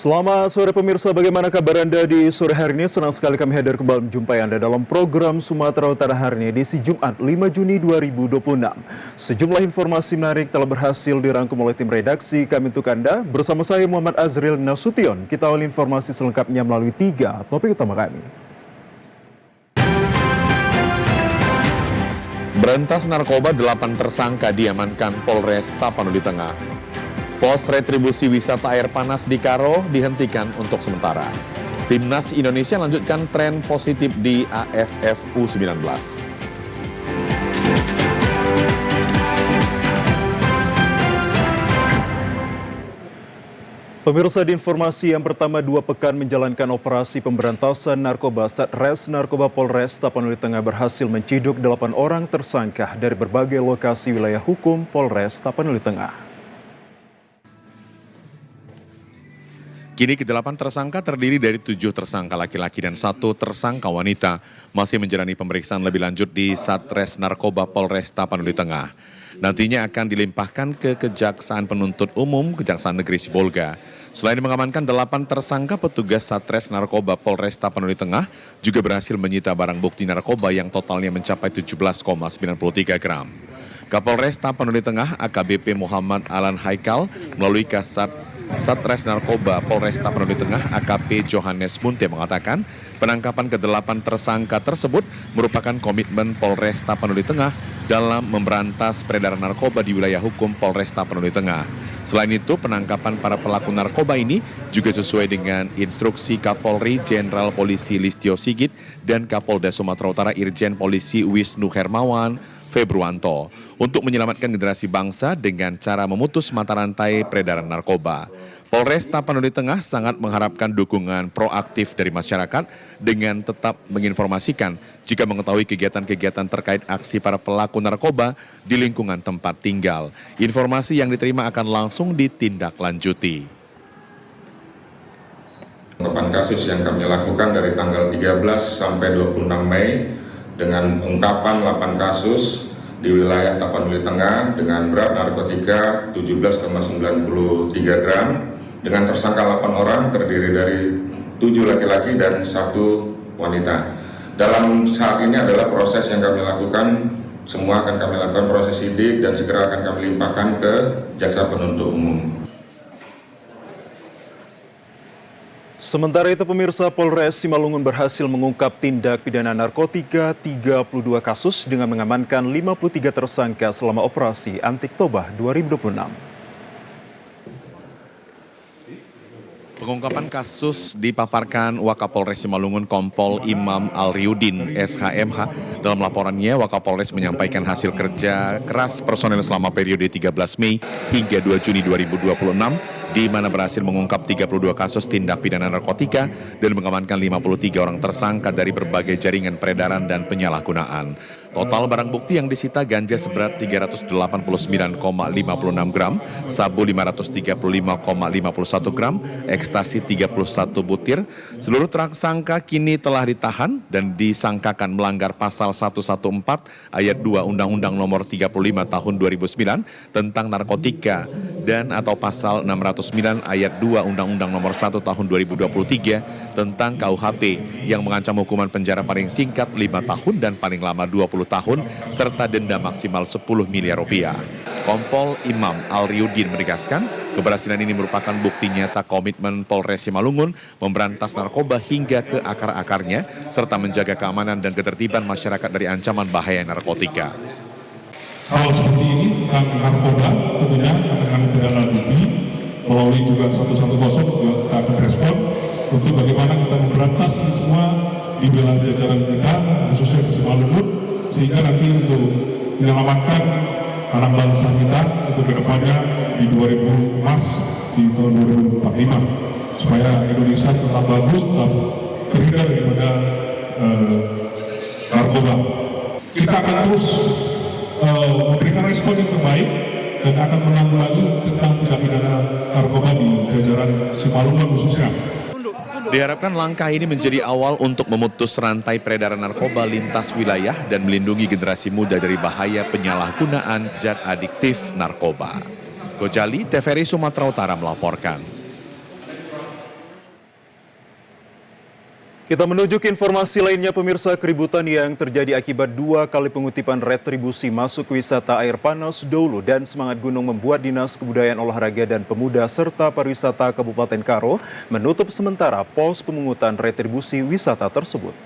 Selamat sore pemirsa, bagaimana kabar Anda di sore hari ini? Senang sekali kami hadir kembali menjumpai Anda dalam program Sumatera Utara hari ini edisi Jumat 5 Juni 2026. Sejumlah informasi menarik telah berhasil dirangkum oleh tim redaksi kami untuk Anda. Bersama saya Muhammad Azril Nasution, kita awali informasi selengkapnya melalui 3 topik utama kami. Berantas narkoba, 8 tersangka diamankan Polres Tapanuli Tengah. Pos retribusi wisata air panas di Karo dihentikan untuk sementara. Timnas Indonesia lanjutkan tren positif di AFF U19. Pemirsa, di informasi yang pertama, 2 pekan menjalankan operasi pemberantasan narkoba, Satres Narkoba Polres Tapanuli Tengah berhasil menciduk 8 orang tersangka dari berbagai lokasi wilayah hukum Polres Tapanuli Tengah. Kini ke-8 tersangka terdiri dari 7 tersangka laki-laki dan 1 tersangka wanita masih menjalani pemeriksaan lebih lanjut di Satres Narkoba Polres Tapanuli Tengah. Nantinya akan dilimpahkan ke Kejaksaan Penuntut Umum Kejaksaan Negeri Sibolga. Selain mengamankan 8 tersangka, petugas Satres Narkoba Polres Tapanuli Tengah juga berhasil menyita barang bukti narkoba yang totalnya mencapai 17,93 gram. Kapolres Tapanuli Tengah AKBP Muhammad Alan Haikal melalui Kasat Satres Narkoba Polres Tapanuli Tengah AKP Johannes Munte mengatakan penangkapan ke-8 tersangka tersebut merupakan komitmen Polres Tapanuli Tengah dalam memberantas peredaran narkoba di wilayah hukum Polres Tapanuli Tengah. Selain itu, penangkapan para pelaku narkoba ini juga sesuai dengan instruksi Kapolri Jenderal Polisi Listio Sigit dan Kapolda Sumatera Utara Irjen Polisi Wisnu Hermawan Februanto untuk menyelamatkan generasi bangsa dengan cara memutus mata rantai peredaran narkoba. Polres Tapanuli Tengah sangat mengharapkan dukungan proaktif dari masyarakat dengan tetap menginformasikan jika mengetahui kegiatan-kegiatan terkait aksi para pelaku narkoba di lingkungan tempat tinggal. Informasi yang diterima akan langsung ditindaklanjuti. Pengungkapan kasus yang kami lakukan dari tanggal 13 sampai 26 Mei dengan ungkapan 8 kasus di wilayah Tapanuli Tengah dengan berat narkotika 17,93 gram dengan tersangka 8 orang terdiri dari 7 laki-laki dan 1 wanita. Dalam saat ini adalah proses yang kami lakukan, semua akan kami lakukan proses sidik dan segera akan kami limpahkan ke Jaksa Penuntut Umum. Sementara itu pemirsa, Polres Simalungun berhasil mengungkap tindak pidana narkotika 32 kasus dengan mengamankan 53 tersangka selama operasi Antik-Toba 2026. Pengungkapan kasus dipaparkan Wakapolres Simalungun Kompol Imam Alriudin SHMH. Dalam laporannya, Wakapolres menyampaikan hasil kerja keras personel selama periode 13 Mei hingga 2 Juni 2026, di mana berhasil mengungkap 32 kasus tindak pidana narkotika dan mengamankan 53 orang tersangka dari berbagai jaringan peredaran dan penyalahgunaan. Total barang bukti yang disita ganja seberat 389,56 gram, sabu 535,51 gram, ekstasi 31 butir. Seluruh tersangka kini telah ditahan dan disangkakan melanggar pasal 114 ayat 2 Undang-Undang Nomor 35 Tahun 2009 tentang narkotika dan atau pasal 609 ayat 2 Undang-Undang Nomor 1 Tahun 2023 tentang KUHP yang mengancam hukuman penjara paling singkat 5 tahun dan paling lama 20 tahun serta denda maksimal 10 miliar rupiah. Kompol Imam Alriudin menegaskan keberhasilan ini merupakan bukti nyata komitmen Polres Simalungun memberantas narkoba hingga ke akar-akarnya serta menjaga keamanan dan ketertiban masyarakat dari ancaman bahaya narkotika. Hal seperti ini tentang narkoba tentunya akan kami tindak-lanjuti melalui juga 110 juga kita akan respon untuk bagaimana kita memberantas ini semua di wilayah jajaran kita khususnya di Simalungun, sehingga nanti untuk menyelamatkan anak bangsa kita untuk kedepannya di 2000 emas di tahun 2045 supaya Indonesia tetap bagus, tetap terhindar daripada narkoba. Kita akan terus memberikan respon yang terbaik dan akan menanggulangi tentang tindak pidana narkoba di jajaran Simalungun khususnya. Diharapkan langkah ini menjadi awal untuk memutus rantai peredaran narkoba lintas wilayah dan melindungi generasi muda dari bahaya penyalahgunaan zat adiktif narkoba. Gojali, TVRI Sumatera Utara melaporkan. Kita menuju ke informasi lainnya, pemirsa. Keributan yang terjadi akibat 2 kali pengutipan retribusi masuk wisata air panas Dolu dan Semangat Gunung membuat Dinas Kebudayaan Olahraga dan Pemuda serta Pariwisata Kabupaten Karo menutup sementara pos pemungutan retribusi wisata tersebut.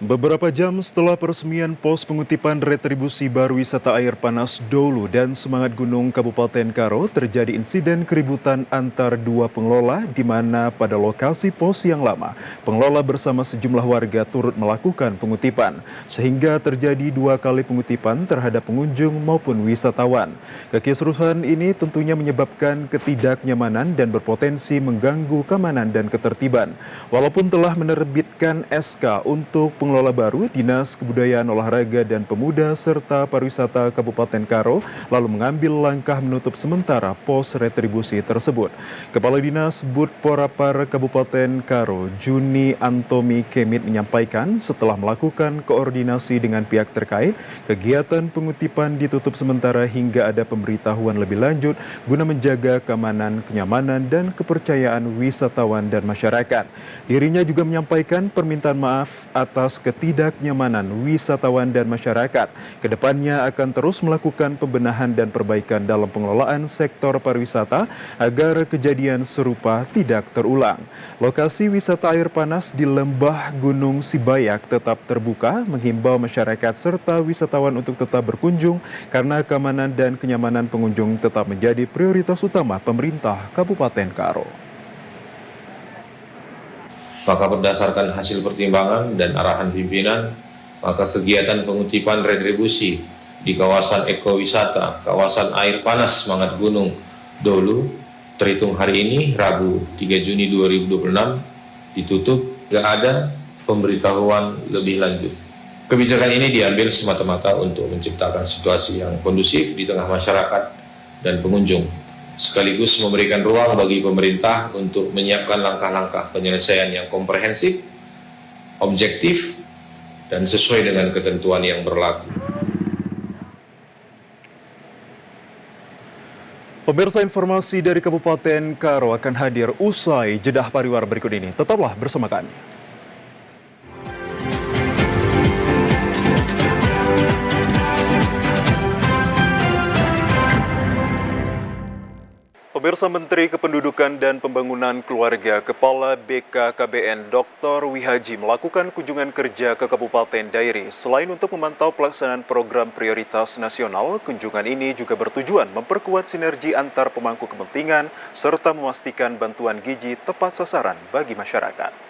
Beberapa jam setelah peresmian pos pengutipan retribusi baru wisata air panas Dolu dan Semangat Gunung Kabupaten Karo, terjadi insiden keributan antar dua pengelola di mana pada lokasi pos yang lama, pengelola bersama sejumlah warga turut melakukan pengutipan, sehingga terjadi 2 kali pengutipan terhadap pengunjung maupun wisatawan. Kekisruhan ini tentunya menyebabkan ketidaknyamanan dan berpotensi mengganggu keamanan dan ketertiban. Walaupun telah menerbitkan SK untuk pengelola baru, Dinas Kebudayaan Olahraga dan Pemuda serta Pariwisata Kabupaten Karo lalu mengambil langkah menutup sementara pos retribusi tersebut. Kepala Dinas Budporapar Kabupaten Karo, Juni Antomi Kemit menyampaikan setelah melakukan koordinasi dengan pihak terkait, kegiatan pengutipan ditutup sementara hingga ada pemberitahuan lebih lanjut guna menjaga keamanan, kenyamanan, dan kepercayaan wisatawan dan masyarakat. Dirinya juga menyampaikan permintaan maaf atas ketidaknyamanan wisatawan dan masyarakat. Kedepannya akan terus melakukan pembenahan dan perbaikan dalam pengelolaan sektor pariwisata agar kejadian serupa tidak terulang. Lokasi wisata air panas di Lembah Gunung Sibayak tetap terbuka, menghimbau masyarakat serta wisatawan untuk tetap berkunjung karena keamanan dan kenyamanan pengunjung tetap menjadi prioritas utama pemerintah Kabupaten Karo. Maka berdasarkan hasil pertimbangan dan arahan pimpinan, maka kegiatan pengutipan retribusi di kawasan ekowisata, kawasan air panas Semangat Gunung Dolu, terhitung hari ini, Rabu 3 Juni 2026, ditutup, tidak ada pemberitahuan lebih lanjut. Kebijakan ini diambil semata-mata untuk menciptakan situasi yang kondusif di tengah masyarakat dan pengunjung, sekaligus memberikan ruang bagi pemerintah untuk menyiapkan langkah-langkah penyelesaian yang komprehensif, objektif, dan sesuai dengan ketentuan yang berlaku. Pemirsa, informasi dari Kabupaten Karo akan hadir usai jeda pariwara berikut ini. Tetaplah bersama kami. Pemirsa, Menteri Kependudukan dan Pembangunan Keluarga Kepala BKKBN Dr. Wihaji melakukan kunjungan kerja ke Kabupaten Dairi. Selain untuk memantau pelaksanaan program prioritas nasional, kunjungan ini juga bertujuan memperkuat sinergi antar pemangku kepentingan serta memastikan bantuan gizi tepat sasaran bagi masyarakat.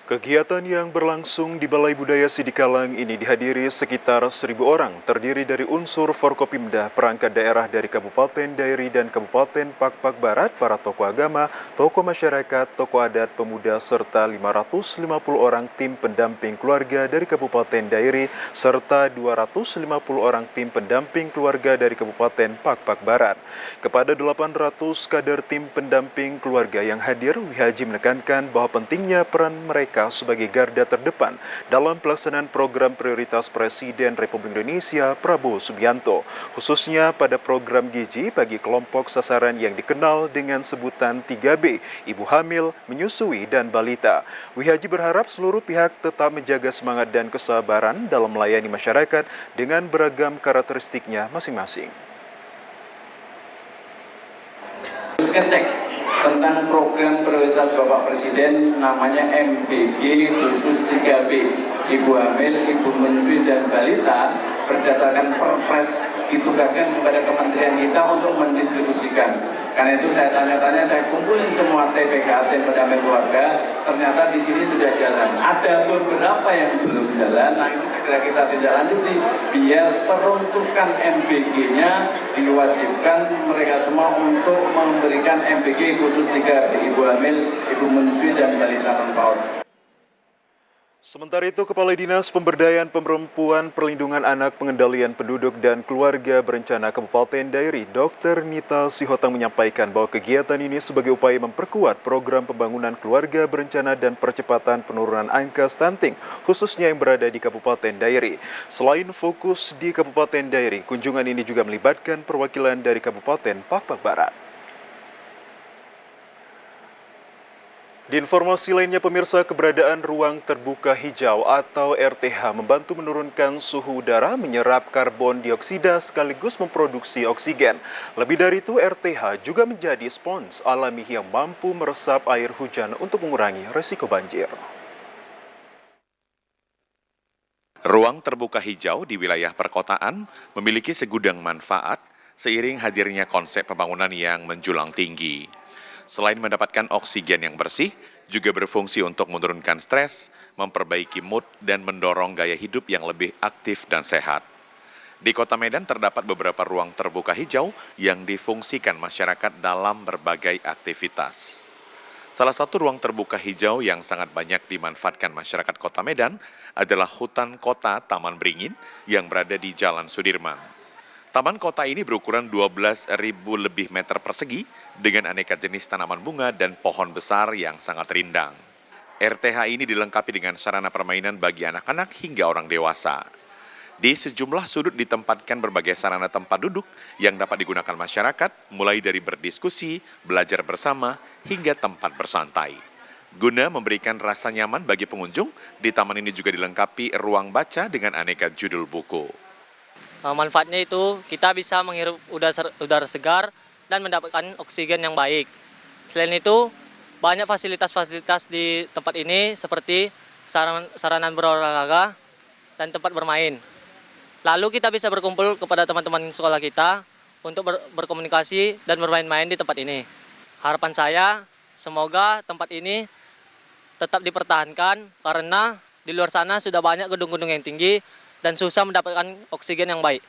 Kegiatan yang berlangsung di Balai Budaya Sidikalang ini dihadiri sekitar 1.000 orang, terdiri dari unsur Forkopimda, perangkat daerah dari Kabupaten Dairi dan Kabupaten Pakpak Barat, para tokoh agama, tokoh masyarakat, tokoh adat, pemuda, serta 550 orang tim pendamping keluarga dari Kabupaten Dairi, serta 250 orang tim pendamping keluarga dari Kabupaten Pakpak Barat. Kepada 800 kader tim pendamping keluarga yang hadir, Wihaji menekankan bahwa pentingnya peran mereka sebagai garda terdepan dalam pelaksanaan program prioritas Presiden Republik Indonesia Prabowo Subianto, khususnya pada program gizi bagi kelompok sasaran yang dikenal dengan sebutan 3B, ibu hamil, menyusui, dan balita. Wihaji berharap seluruh pihak tetap menjaga semangat dan kesabaran dalam melayani masyarakat dengan beragam karakteristiknya masing-masing. Ngecek tentang program prioritas Bapak Presiden namanya MBG khusus 3B, ibu hamil, ibu menyusui, dan balita, berdasarkan perpres ditugaskan kepada kementerian kita untuk mendistribusikan. Karena itu saya tanya-tanya, saya kumpulin semua TPK, tim pendamping keluarga, ternyata di sini sudah jalan. Ada beberapa yang belum jalan, nah ini segera kita tindak lanjuti biar peruntukan MBG-nya diwajibkan mereka semua untuk memberikan MBG khusus 3 ibu hamil, ibu menyusui, dan balita non-PAUD. Sementara itu, Kepala Dinas Pemberdayaan Perempuan, Perlindungan Anak, Pengendalian Penduduk dan Keluarga Berencana Kabupaten Dairi, Dr. Nita Sihotang menyampaikan bahwa kegiatan ini sebagai upaya memperkuat program pembangunan keluarga berencana dan percepatan penurunan angka stunting, khususnya yang berada di Kabupaten Dairi. Selain fokus di Kabupaten Dairi, kunjungan ini juga melibatkan perwakilan dari Kabupaten Pakpak Barat. Di informasi lainnya, pemirsa, keberadaan ruang terbuka hijau atau RTH membantu menurunkan suhu udara, menyerap karbon dioksida sekaligus memproduksi oksigen. Lebih dari itu, RTH juga menjadi spons alami yang mampu meresap air hujan untuk mengurangi risiko banjir. Ruang terbuka hijau di wilayah perkotaan memiliki segudang manfaat seiring hadirnya konsep pembangunan yang menjulang tinggi. Selain mendapatkan oksigen yang bersih, juga berfungsi untuk menurunkan stres, memperbaiki mood, dan mendorong gaya hidup yang lebih aktif dan sehat. Di Kota Medan terdapat beberapa ruang terbuka hijau yang difungsikan masyarakat dalam berbagai aktivitas. Salah satu ruang terbuka hijau yang sangat banyak dimanfaatkan masyarakat Kota Medan adalah Hutan Kota Taman Beringin yang berada di Jalan Sudirman. Taman kota ini berukuran 12.000 lebih meter persegi dengan aneka jenis tanaman bunga dan pohon besar yang sangat rindang. RTH ini dilengkapi dengan sarana permainan bagi anak-anak hingga orang dewasa. Di sejumlah sudut ditempatkan berbagai sarana tempat duduk yang dapat digunakan masyarakat, mulai dari berdiskusi, belajar bersama, hingga tempat bersantai. Guna memberikan rasa nyaman bagi pengunjung, di taman ini juga dilengkapi ruang baca dengan aneka judul buku. Manfaatnya itu kita bisa menghirup udara segar dan mendapatkan oksigen yang baik. Selain itu, banyak fasilitas-fasilitas di tempat ini seperti sarana berolahraga dan tempat bermain. Lalu kita bisa berkumpul kepada teman-teman sekolah kita untuk berkomunikasi dan bermain-main di tempat ini. Harapan saya, semoga tempat ini tetap dipertahankan karena di luar sana sudah banyak gedung-gedung yang tinggi dan susah mendapatkan oksigen yang baik.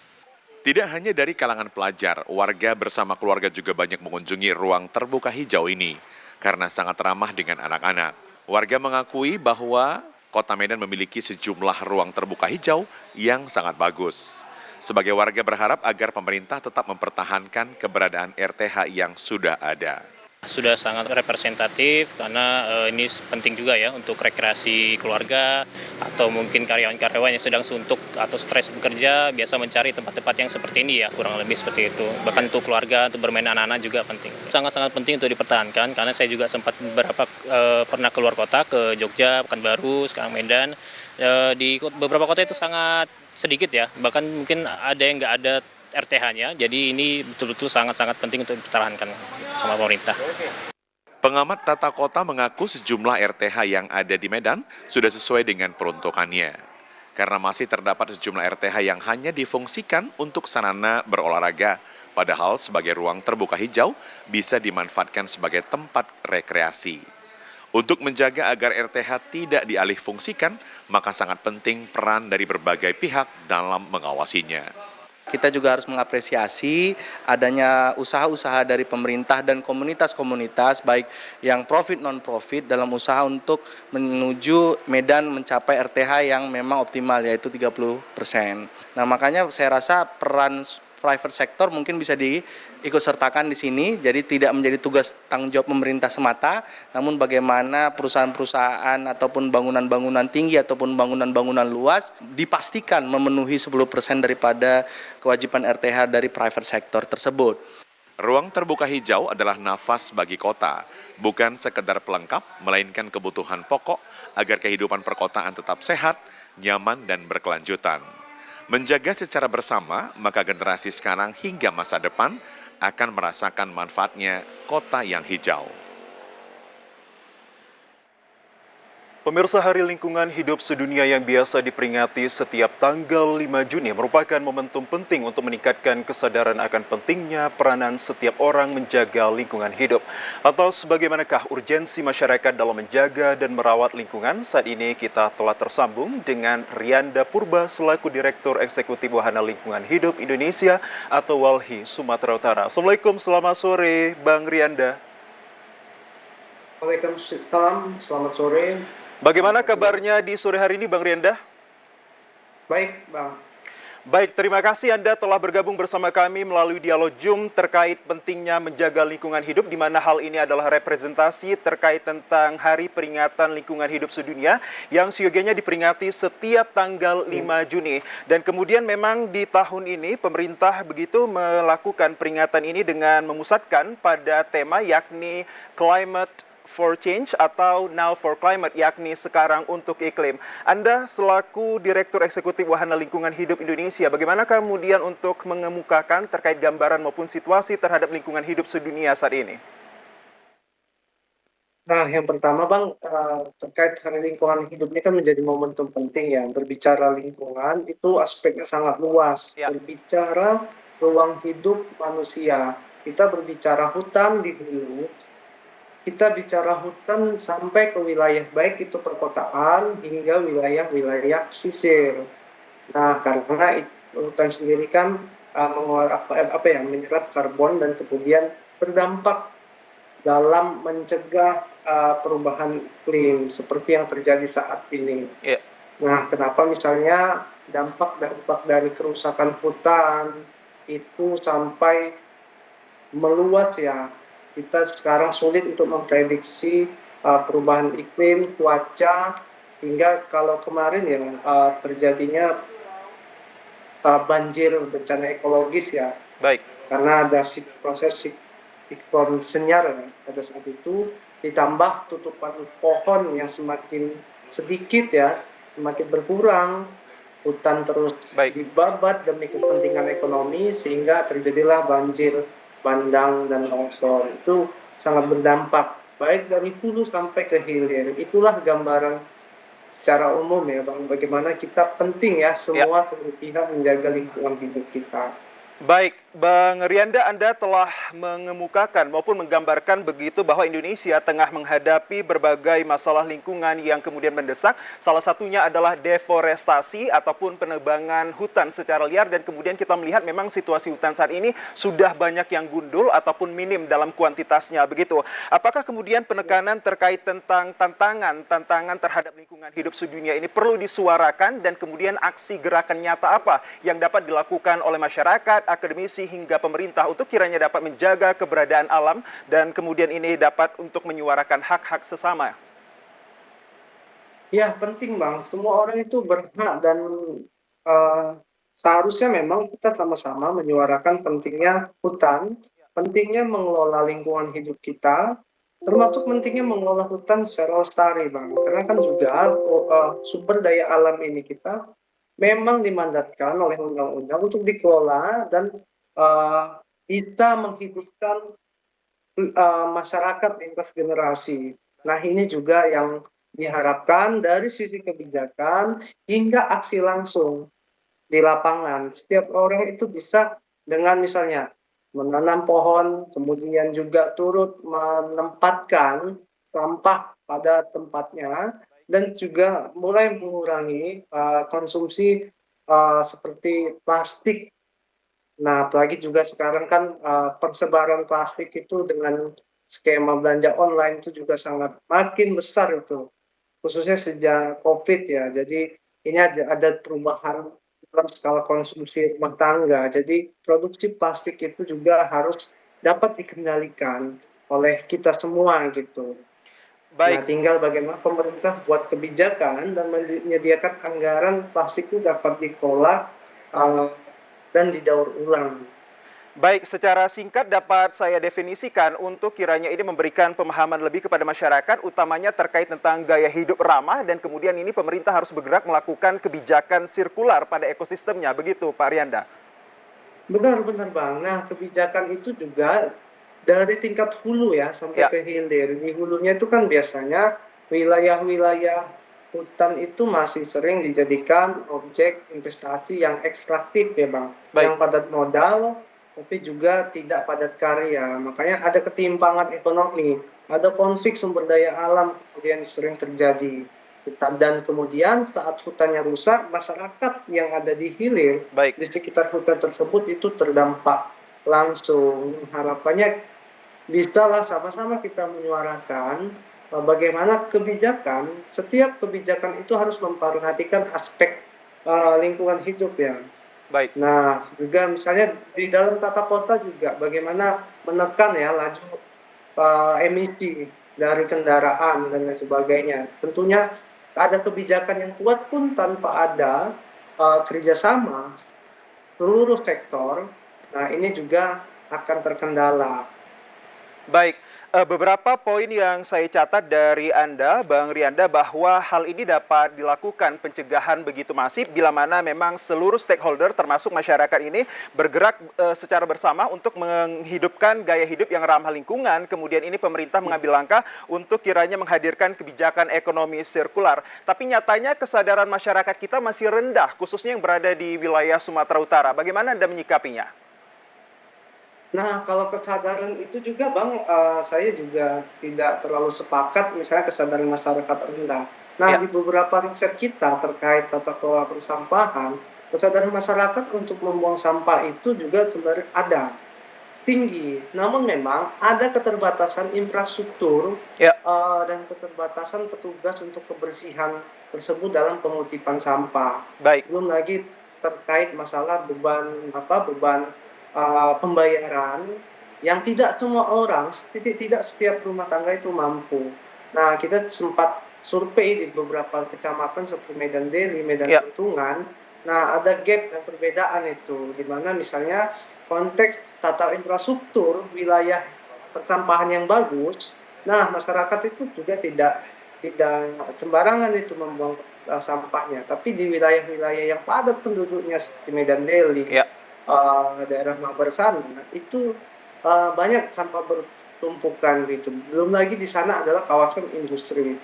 Tidak hanya dari kalangan pelajar, warga bersama keluarga juga banyak mengunjungi ruang terbuka hijau ini karena sangat ramah dengan anak-anak. Warga mengakui bahwa Kota Medan memiliki sejumlah ruang terbuka hijau yang sangat bagus. Sebagai warga berharap agar pemerintah tetap mempertahankan keberadaan RTH yang sudah ada. Sudah sangat representatif karena ini penting juga ya untuk rekreasi keluarga atau mungkin karyawan-karyawan yang sedang suntuk atau stres bekerja biasa mencari tempat-tempat yang seperti ini ya, kurang lebih seperti itu. Bahkan untuk keluarga, untuk bermain anak-anak juga penting. Sangat-sangat penting untuk dipertahankan karena saya juga sempat pernah keluar kota ke Jogja, Pekanbaru, sekarang Medan. Di beberapa kota itu sangat sedikit ya, bahkan mungkin ada yang nggak ada RTH-nya, jadi ini betul-betul sangat-sangat penting untuk dipertahankan sama pemerintah. Pengamat tata kota mengaku sejumlah RTH yang ada di Medan sudah sesuai dengan peruntukannya. Karena masih terdapat sejumlah RTH yang hanya difungsikan untuk sarana berolahraga, padahal sebagai ruang terbuka hijau bisa dimanfaatkan sebagai tempat rekreasi. Untuk menjaga agar RTH tidak dialih fungsikan, maka sangat penting peran dari berbagai pihak dalam mengawasinya. Kita juga harus mengapresiasi adanya usaha-usaha dari pemerintah dan komunitas-komunitas baik yang profit non-profit dalam usaha untuk menuju Medan mencapai RTH yang memang optimal yaitu 30%. Nah, makanya saya rasa peran private sector mungkin bisa diikut sertakan di sini, jadi tidak menjadi tugas tanggung jawab pemerintah semata, namun bagaimana perusahaan-perusahaan ataupun bangunan-bangunan tinggi ataupun bangunan-bangunan luas dipastikan memenuhi 10% daripada kewajiban RTH dari private sector tersebut. Ruang terbuka hijau adalah nafas bagi kota, bukan sekedar pelengkap, melainkan kebutuhan pokok agar kehidupan perkotaan tetap sehat, nyaman, dan berkelanjutan. Menjaga secara bersama, maka generasi sekarang hingga masa depan akan merasakan manfaatnya kota yang hijau. Pemirsa, Hari Lingkungan Hidup Sedunia yang biasa diperingati setiap tanggal 5 Juni merupakan momentum penting untuk meningkatkan kesadaran akan pentingnya peranan setiap orang menjaga lingkungan hidup. Atau sebagaimanakah urgensi masyarakat dalam menjaga dan merawat lingkungan? Saat ini kita telah tersambung dengan Rianda Purba selaku Direktur Eksekutif Wahana Lingkungan Hidup Indonesia atau WALHI Sumatera Utara. Assalamualaikum, selamat sore Bang Rianda. Waalaikumsalam, selamat sore. Bagaimana kabarnya di sore hari ini, Bang Rianda? Baik, Bang. Baik, terima kasih Anda telah bergabung bersama kami melalui dialog Zoom terkait pentingnya menjaga lingkungan hidup, di mana hal ini adalah representasi terkait tentang Hari Peringatan Lingkungan Hidup Sedunia yang siogianya diperingati setiap tanggal 5 Juni. Dan kemudian memang di tahun ini pemerintah begitu melakukan peringatan ini dengan memusatkan pada tema yakni Climate for Change atau Now for Climate, yakni sekarang untuk iklim. Anda selaku Direktur Eksekutif Wahana Lingkungan Hidup Indonesia, bagaimana kemudian untuk mengemukakan terkait gambaran maupun situasi terhadap lingkungan hidup sedunia saat ini? Nah, yang pertama Bang, terkait hari lingkungan hidup ini kan menjadi momentum penting ya. Berbicara lingkungan itu aspeknya sangat luas. Ya. Berbicara ruang hidup manusia, kita berbicara hutan di hulu, kita bicara hutan sampai ke wilayah baik itu perkotaan hingga wilayah-wilayah pesisir. Nah, karena hutan sendiri kan menyerap karbon dan kemudian berdampak dalam mencegah perubahan iklim seperti yang terjadi saat ini. Iya. Nah, kenapa misalnya dampak dari kerusakan hutan itu sampai meluas ya? Kita sekarang sulit untuk memprediksi perubahan iklim, cuaca, sehingga kalau kemarin ya terjadinya banjir, bencana ekologis ya. Baik. Karena ada proses siklon senyar pada saat itu, ditambah tutupan pohon yang semakin sedikit ya, semakin berkurang, hutan terus dibabat demi kepentingan ekonomi, sehingga terjadilah banjir bandang dan longsor. Itu sangat berdampak baik dari hulu sampai ke hilir. Itulah gambaran secara umum ya Bang, bagaimana kita penting ya semua seluruh pihak menjaga lingkungan hidup kita. Baik, Bang Rianda, Anda telah mengemukakan maupun menggambarkan begitu bahwa Indonesia tengah menghadapi berbagai masalah lingkungan yang kemudian mendesak. Salah satunya adalah deforestasi ataupun penebangan hutan secara liar, dan kemudian kita melihat memang situasi hutan saat ini sudah banyak yang gundul ataupun minim dalam kuantitasnya begitu. Apakah kemudian penekanan terkait tentang tantangan terhadap lingkungan hidup sedunia ini perlu disuarakan, dan kemudian aksi gerakan nyata apa yang dapat dilakukan oleh masyarakat, akademisi hingga pemerintah untuk kiranya dapat menjaga keberadaan alam dan kemudian ini dapat untuk menyuarakan hak-hak sesama? Ya, penting Bang. Semua orang itu berhak dan seharusnya memang kita sama-sama menyuarakan pentingnya hutan, pentingnya mengelola lingkungan hidup kita, termasuk pentingnya mengelola hutan secara lestari Bang. Karena kan juga sumber daya alam ini kita memang dimandatkan oleh undang-undang untuk dikelola dan bisa menghidupkan masyarakat lintas generasi. Nah, ini juga yang diharapkan dari sisi kebijakan hingga aksi langsung di lapangan. Setiap orang itu bisa dengan misalnya menanam pohon, kemudian juga turut menempatkan sampah pada tempatnya, dan juga mulai mengurangi konsumsi seperti plastik. Nah, apalagi juga sekarang kan persebaran plastik itu dengan skema belanja online itu juga sangat makin besar itu, khususnya sejak COVID ya. Jadi ini ada perubahan dalam skala konsumsi rumah tangga. Jadi produksi plastik itu juga harus dapat dikendalikan oleh kita semua gitu. Nah, tinggal bagaimana pemerintah buat kebijakan dan menyediakan anggaran plastik itu dapat dikelola dan didaur ulang. Baik, secara singkat dapat saya definisikan untuk kiranya ini memberikan pemahaman lebih kepada masyarakat, utamanya terkait tentang gaya hidup ramah, dan kemudian ini pemerintah harus bergerak melakukan kebijakan sirkular pada ekosistemnya, begitu Pak Rianda? Benar Bang. Nah, kebijakan itu juga dari tingkat hulu ya sampai ke hilir. Di hulunya itu kan biasanya wilayah-wilayah hutan itu masih sering dijadikan objek investasi yang ekstraktif ya Bang. Yang padat modal tapi juga tidak padat karya. Makanya ada ketimpangan ekonomi, ada konflik sumber daya alam kemudian sering terjadi. Dan kemudian saat hutannya rusak, masyarakat yang ada di hilir di sekitar hutan tersebut itu terdampak langsung. Harapannya bisalah sama-sama kita menyuarakan bagaimana setiap kebijakan itu harus memperhatikan aspek lingkungan hidup ya. Baik. Nah, juga misalnya di dalam tata kota juga bagaimana menekan ya laju emisi dari kendaraan dan lain sebagainya. Tentunya ada kebijakan yang kuat pun tanpa ada kerjasama seluruh sektor, nah ini juga akan terkendala. Baik, beberapa poin yang saya catat dari Anda, Bang Rianda, bahwa hal ini dapat dilakukan pencegahan begitu masif bila mana memang seluruh stakeholder termasuk masyarakat ini bergerak secara bersama untuk menghidupkan gaya hidup yang ramah lingkungan. Kemudian ini pemerintah mengambil langkah untuk kiranya menghadirkan kebijakan ekonomi sirkular. Tapi nyatanya kesadaran masyarakat kita masih rendah, khususnya yang berada di wilayah Sumatera Utara. Bagaimana Anda menyikapinya? Nah, kalau kesadaran itu juga Bang, saya juga tidak terlalu sepakat misalnya kesadaran masyarakat rendah. Nah, Ya. di beberapa riset kita terkait tata kelola persampahan, kesadaran masyarakat untuk membuang sampah itu juga sebenarnya ada, tinggi. Namun memang ada keterbatasan infrastruktur, Ya. dan keterbatasan petugas untuk kebersihan tersebut dalam pengutipan sampah. Baik. Belum lagi terkait masalah beban pembayaran yang tidak semua orang, tidak setiap rumah tangga itu mampu. Nah, kita sempat survei di beberapa kecamatan seperti Medan Deli, Medan Ya. Tuntungan. Nah, ada gap dan perbedaan itu, di mana misalnya konteks tata infrastruktur wilayah persampahan yang bagus. Nah, masyarakat itu juga tidak sembarangan itu membuang sampahnya, tapi di wilayah-wilayah yang padat penduduknya seperti Medan Deli, Ya. daerah Mabar sana, itu banyak sampah bertumpukan gitu. Belum lagi di sana adalah kawasan industri,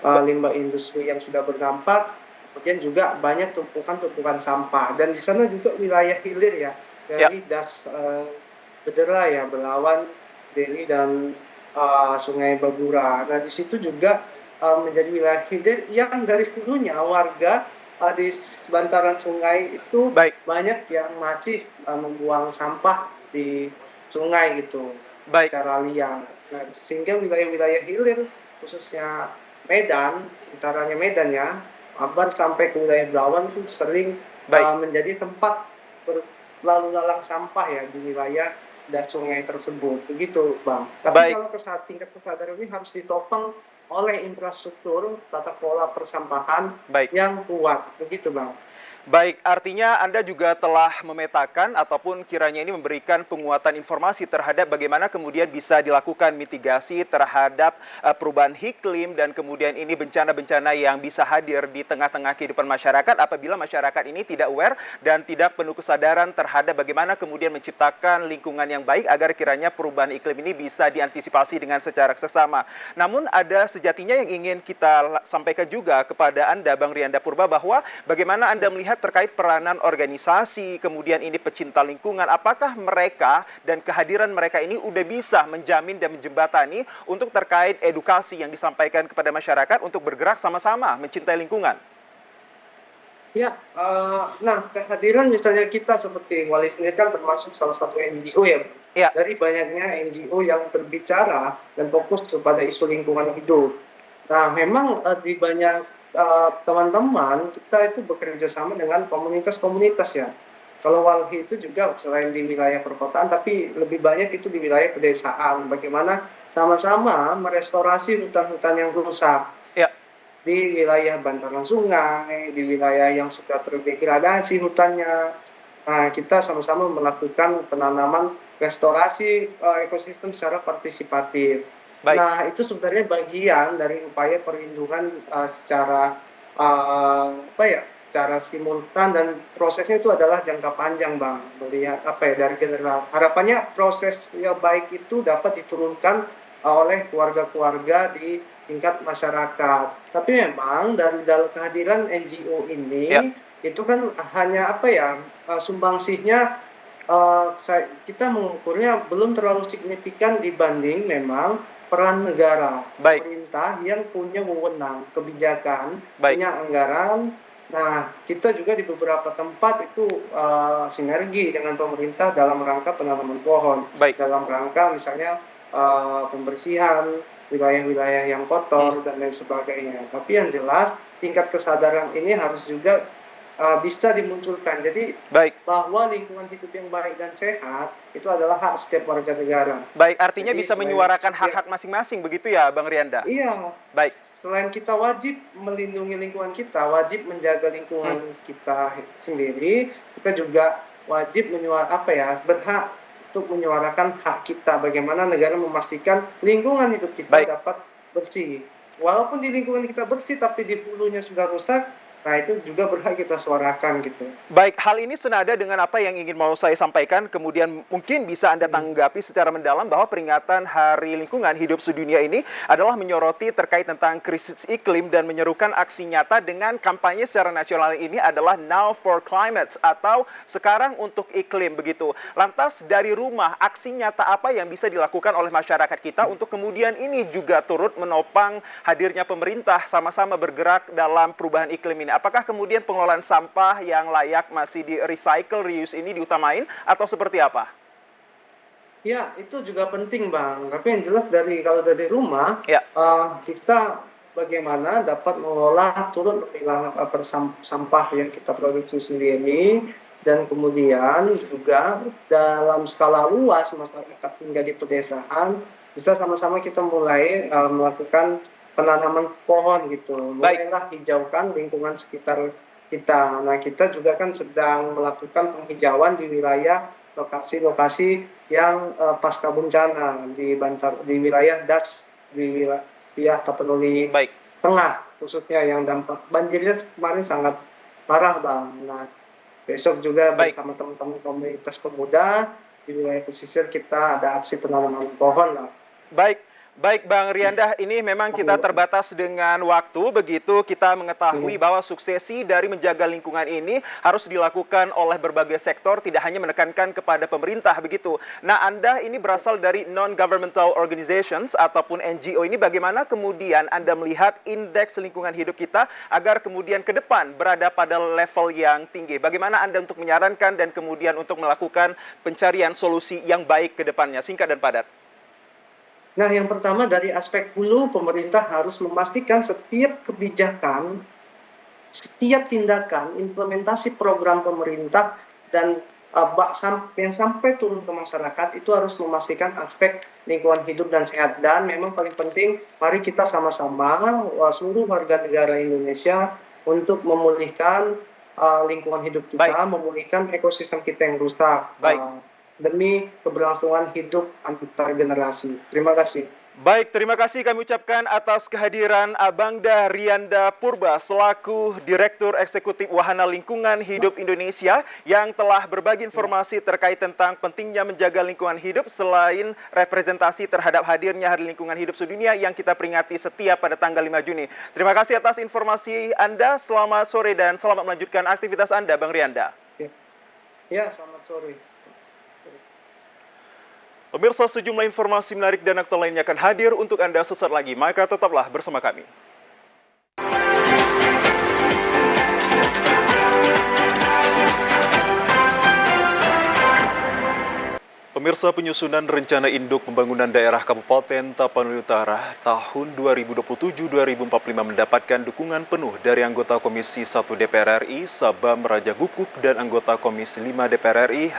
limbah industri yang sudah berdampak, kemudian juga banyak tumpukan-tumpukan sampah. Dan di sana juga wilayah hilir ya, dari Das Bedera ya, Belawan, Deli dan Sungai Babura. Nah, di situ juga menjadi wilayah hilir yang dari hulunya warga di bantaran sungai itu Baik. banyak yang masih membuang sampah di sungai gitu, Baik. secara liar. Nah, sehingga wilayah-wilayah hilir khususnya Medan, utaranya Medan ya, Mabar sampai ke wilayah Belawan itu sering menjadi tempat berlalu lalang sampah ya di wilayah das sungai tersebut, begitu Bang. Tapi kalau tingkat kesadaran ini harus ditopang oleh infrastruktur tata kelola persampahan yang kuat, begitu Bang. Baik, artinya Anda juga telah memetakan ataupun kiranya ini memberikan penguatan informasi terhadap bagaimana kemudian bisa dilakukan mitigasi terhadap perubahan iklim dan kemudian ini bencana-bencana yang bisa hadir di tengah-tengah kehidupan masyarakat apabila masyarakat ini tidak aware dan tidak penuh kesadaran terhadap bagaimana kemudian menciptakan lingkungan yang baik agar kiranya perubahan iklim ini bisa diantisipasi dengan secara seksama. Namun ada sejatinya yang ingin kita sampaikan juga kepada Anda, Bang Rianda Purba, bahwa bagaimana Anda melihat terkait peranan organisasi, kemudian ini pecinta lingkungan, apakah mereka dan kehadiran mereka ini udah bisa menjamin dan menjembatani untuk terkait edukasi yang disampaikan kepada masyarakat untuk bergerak sama-sama mencintai lingkungan? Ya, nah kehadiran misalnya kita seperti Wali sendiri kan termasuk salah satu NGO ya. Dari banyaknya NGO yang berbicara dan fokus kepada isu lingkungan hidup. Nah, memang di banyak teman-teman kita itu bekerja sama dengan komunitas-komunitas ya. Kalau Walhi itu juga selain di wilayah perkotaan, tapi lebih banyak itu di wilayah pedesaan. Bagaimana sama-sama merestorasi hutan-hutan yang rusak. Di wilayah bantaran sungai, di wilayah yang sudah terdegradasi hutannya. Nah, kita sama-sama melakukan penanaman restorasi ekosistem secara partisipatif. Nah, itu sebenarnya bagian dari upaya perlindungan secara secara simultan, dan prosesnya itu adalah jangka panjang, Bang. Melihat dari generasi. Harapannya proses yang baik itu dapat diturunkan oleh keluarga-keluarga di tingkat masyarakat. Tapi memang dari kehadiran NGO ini itu kan hanya sumbangsihnya kita mengukurnya belum terlalu signifikan dibanding memang peran negara, pemerintah yang punya wewenang kebijakan, punya anggaran. Nah, kita juga di beberapa tempat itu sinergi dengan pemerintah dalam rangka penanaman pohon, dalam rangka misalnya pembersihan wilayah-wilayah yang kotor dan lain sebagainya. Tapi yang jelas tingkat kesadaran ini harus juga bisa dimunculkan. Jadi bahwa lingkungan hidup yang baik dan sehat itu adalah hak setiap warga negara. Baik, artinya Jadi bisa menyuarakan hak-hak masing-masing begitu ya, Bang Rianda? Iya. Baik. Selain kita wajib melindungi lingkungan kita, wajib menjaga lingkungan kita sendiri, kita juga wajib berhak untuk menyuarakan hak kita, bagaimana negara memastikan lingkungan hidup kita Baik. dapat bersih. Walaupun di lingkungan kita bersih, tapi di hulunya sudah rusak, nah itu juga berhak kita suarakan gitu. Baik, hal ini senada dengan apa yang ingin mau saya sampaikan, kemudian mungkin bisa Anda tanggapi secara mendalam bahwa peringatan Hari Lingkungan Hidup Sedunia ini adalah menyoroti terkait tentang krisis iklim dan menyerukan aksi nyata dengan kampanye secara nasional ini adalah Now for Climate atau sekarang untuk iklim begitu. Lantas dari rumah, aksi nyata apa yang bisa dilakukan oleh masyarakat kita untuk kemudian ini juga turut menopang hadirnya pemerintah sama-sama bergerak dalam perubahan iklim ini? Apakah kemudian pengelolaan sampah yang layak masih di recycle, reuse ini diutamain atau seperti apa? Ya, itu juga penting Bang. Tapi yang jelas kalau dari rumah, Ya. kita bagaimana dapat mengolah turut memilah sampah yang kita produksi sendiri, dan kemudian juga dalam skala luas masyarakat hingga di pedesaan bisa sama-sama kita mulai melakukan penanaman pohon gitu. Baik. Mulailah hijaukan lingkungan sekitar kita. Nah, kita juga kan sedang melakukan penghijauan di wilayah lokasi-lokasi yang pasca bencana di wilayah Das, di wilayah Tapanuli Baik. Tengah khususnya yang dampak banjirnya kemarin sangat parah Bang. Nah, besok juga Baik. bersama teman-teman komunitas pemuda di wilayah pesisir kita ada aksi penanaman pohon lah. Baik Bang Riandah, ini memang kita terbatas dengan waktu, begitu kita mengetahui bahwa suksesi dari menjaga lingkungan ini harus dilakukan oleh berbagai sektor, tidak hanya menekankan kepada pemerintah begitu. Nah, Anda ini berasal dari non-governmental organizations ataupun NGO ini, bagaimana kemudian Anda melihat indeks lingkungan hidup kita agar kemudian ke depan berada pada level yang tinggi? Bagaimana Anda untuk menyarankan dan kemudian untuk melakukan pencarian solusi yang baik ke depannya? Singkat dan padat. Nah, yang pertama dari aspek hulu, pemerintah harus memastikan setiap kebijakan, setiap tindakan, implementasi program pemerintah dan yang sampai turun ke masyarakat itu harus memastikan aspek lingkungan hidup dan sehat. Dan memang paling penting, mari kita sama-sama seluruh warga negara Indonesia untuk memulihkan lingkungan hidup kita, memulihkan ekosistem kita yang rusak. Demi keberlangsungan hidup antar generasi. Terima kasih. Baik, terima kasih kami ucapkan atas kehadiran Abangda Rianda Purba selaku Direktur Eksekutif Wahana Lingkungan Hidup Indonesia yang telah berbagi informasi terkait tentang pentingnya menjaga lingkungan hidup selain representasi terhadap hadirnya Hari Lingkungan Hidup Sedunia yang kita peringati setiap pada tanggal 5 Juni. Terima kasih atas informasi Anda. Selamat sore dan selamat melanjutkan aktivitas Anda, Bang Rianda. Ya, selamat sore. Pemirsa, sejumlah informasi menarik dan aktual lainnya akan hadir untuk Anda sesaat lagi, maka tetaplah bersama kami. Pemirsa, penyusunan rencana induk pembangunan daerah Kabupaten Tapanuli Utara tahun 2027-2045 mendapatkan dukungan penuh dari anggota Komisi 1 DPR RI Sabam Raja Gukuk dan anggota Komisi 5 DPR RI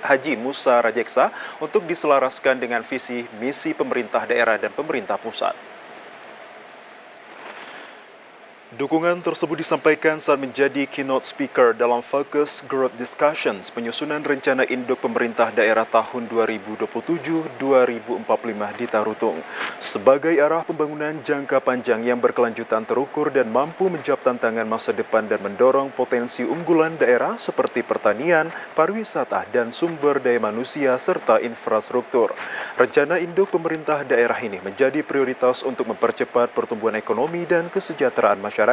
Haji Musa Rajeksa untuk diselaraskan dengan visi misi pemerintah daerah dan pemerintah pusat. Dukungan tersebut disampaikan saat menjadi keynote speaker dalam Focus Group Discussions penyusunan rencana induk pemerintah daerah tahun 2027-2045 di Tarutung. Sebagai arah pembangunan jangka panjang yang berkelanjutan terukur dan mampu menjawab tantangan masa depan dan mendorong potensi unggulan daerah seperti pertanian, pariwisata, dan sumber daya manusia serta infrastruktur. Rencana induk pemerintah daerah ini menjadi prioritas untuk mempercepat pertumbuhan ekonomi dan kesejahteraan masyarakat.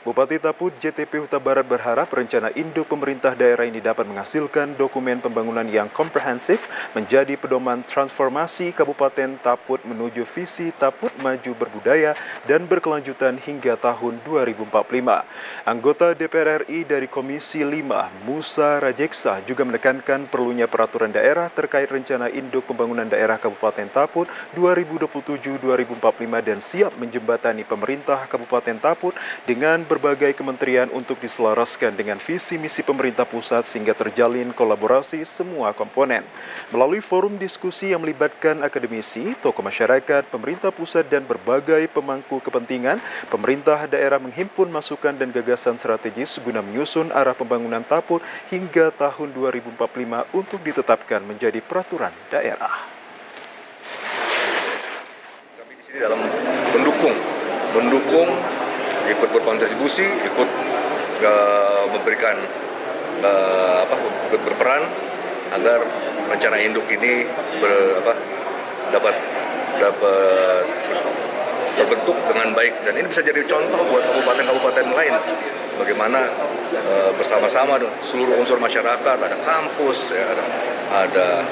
Bupati Taput JTP Huta Barat berharap rencana induk pemerintah daerah ini dapat menghasilkan dokumen pembangunan yang komprehensif menjadi pedoman transformasi Kabupaten Taput menuju visi Taput maju berbudaya dan berkelanjutan hingga tahun 2045. Anggota DPR RI dari Komisi 5, Musa Rajeksa, juga menekankan perlunya peraturan daerah terkait rencana induk pembangunan daerah Kabupaten Taput 2027-2045 dan siap menjembatani pemerintah Kabupaten Taput tersebut dengan berbagai kementerian untuk diselaraskan dengan visi misi pemerintah pusat sehingga terjalin kolaborasi semua komponen. Melalui forum diskusi yang melibatkan akademisi, tokoh masyarakat, pemerintah pusat dan berbagai pemangku kepentingan, pemerintah daerah menghimpun masukan dan gagasan strategis guna menyusun arah pembangunan Tapur hingga tahun 2045 untuk ditetapkan menjadi peraturan daerah. Di dalam mendukung, ikut berkontribusi, ikut memberikan ikut berperan agar rencana induk ini dapat berbentuk dengan baik, dan ini bisa jadi contoh buat kabupaten-kabupaten lain bagaimana bersama-sama seluruh unsur masyarakat, ada kampus, ya, ada